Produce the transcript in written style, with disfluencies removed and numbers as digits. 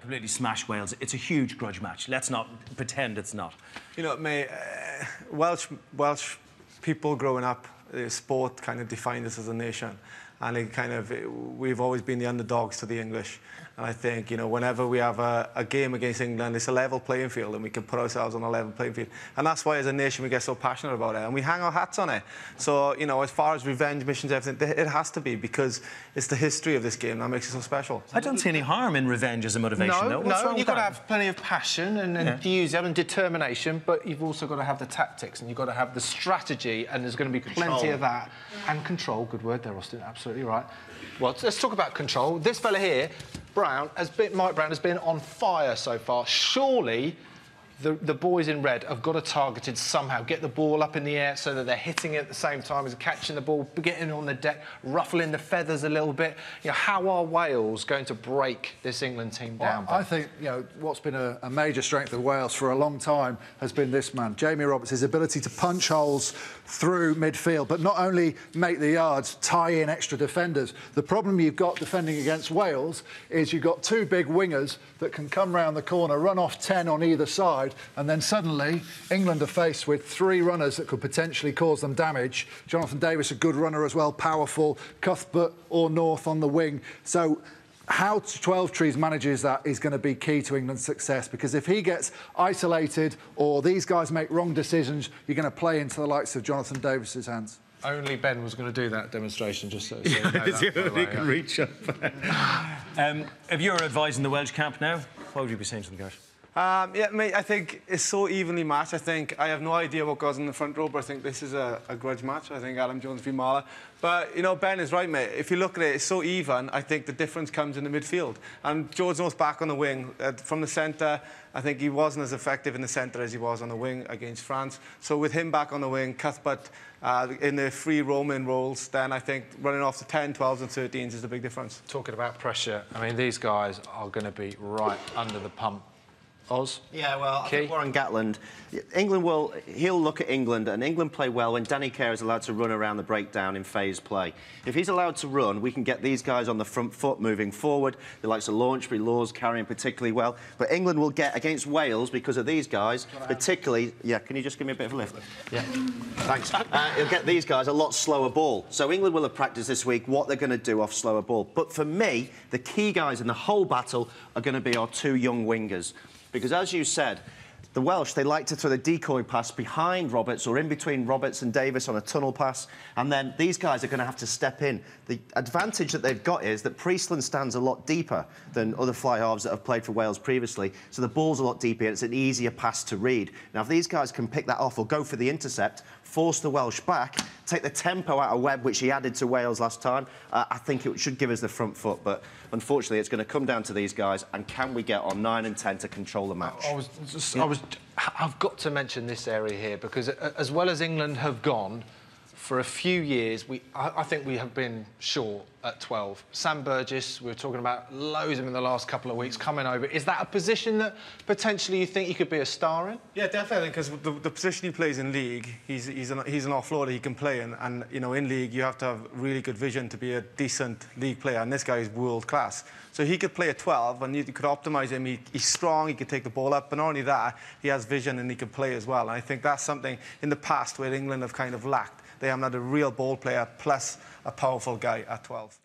completely smash Wales. It's a huge grudge match. Let's not pretend it's not. You know, mate, Welsh people growing up, sport kind of defined us as a nation. And we've always been the underdogs to the English. And I think, you know, whenever we have a game against England, it's a level playing field and we can put ourselves on a level playing field. And that's why, as a nation, we get so passionate about it. And we hang our hats on it. So, you know, as far as revenge missions, everything, it has to be, because it's the history of this game that makes it so special. I don't see any harm in revenge as a motivation, though. No, you've got to have plenty of passion and enthusiasm and determination, but you've also got to have the tactics and you've got to have the strategy, and there's going to be plenty of that. And control, good word there, Austin, absolutely right. Well, let's talk about control. This fella here, Mike Brown, has been on fire so far. Surely the boys in red have got to target it somehow, get the ball up in the air so that they're hitting it at the same time as catching the ball, getting on the deck, ruffling the feathers a little bit. You know, how are Wales going to break this England team down? Well, I think, you know, what's been a major strength of Wales for a long time has been this man, Jamie Roberts, his ability to punch holes through midfield, but not only make the yards, tie in extra defenders. The problem you've got defending against Wales is you've got two big wingers that can come round the corner, run off 10 on either side, and then suddenly England are faced with three runners that could potentially cause them damage. Jonathan Davies, a good runner as well, powerful. Cuthbert or North on the wing. So how 12 Trees manages that is going to be key to England's success, because if he gets isolated or these guys make wrong decisions, you're going to play into the likes of Jonathan Davies's hands. Only Ben was going to do that demonstration, just so you know that, he can reach up. If you were advising the Welsh camp now, what would you be saying to them, Gareth? Yeah, mate, I think it's so evenly matched. I have no idea what goes in the front row, but I think this is a grudge match. I think Adam Jones v Marler. But, you know, Ben is right, mate. If you look at it, it's so even. I think the difference comes in the midfield. And George North's back on the wing. From the centre, I think he wasn't as effective in the centre as he was on the wing against France. So with him back on the wing, Cuthbert in the free roaming roles, then I think running off the 10, 12s and 13s is the big difference. Talking about pressure, I mean, these guys are going to be right under the pump. Oz? Yeah, well, I think Warren Gatland, he'll look at England, and England play well when Danny Care is allowed to run around the breakdown in phase play. If he's allowed to run, we can get these guys on the front foot moving forward. He likes to Launchbury, Laws carrying particularly well. But England will get against Wales because of these guys, particularly... Yeah, can you just give me a bit of a lift? Yeah, thanks. He'll get these guys a lot slower ball. So England will have practiced this week what they're going to do off slower ball. But for me, the key guys in the whole battle are going to be our two young wingers. Because, as you said, the Welsh, they like to throw the decoy pass behind Roberts or in between Roberts and Davies on a tunnel pass, and then these guys are going to have to step in. The advantage that they've got is that Priestland stands a lot deeper than other fly halves that have played for Wales previously, so the ball's a lot deeper and it's an easier pass to read. Now, if these guys can pick that off or go for the intercept, force the Welsh back, take the tempo out of Webb, which he added to Wales last time, I think it should give us the front foot. But unfortunately, it's going to come down to these guys, and can we get on 9 and 10 to control the match? I've got to mention this area here, because as well as England have gone, for a few years, I think we have been short at 12. Sam Burgess, we were talking about loads of him in the last couple of weeks, coming over. Is that a position that potentially you think he could be a star in? Yeah, definitely, because the position he plays in league, he's an offloader he can play in. And, you know, in league, you have to have really good vision to be a decent league player, and this guy is world class. So he could play at 12, and you could optimise him. He's strong, he could take the ball up, but not only that, he has vision and he can play as well. And I think that's something in the past where England have kind of lacked. They haven't had a real ball player plus a powerful guy at 12.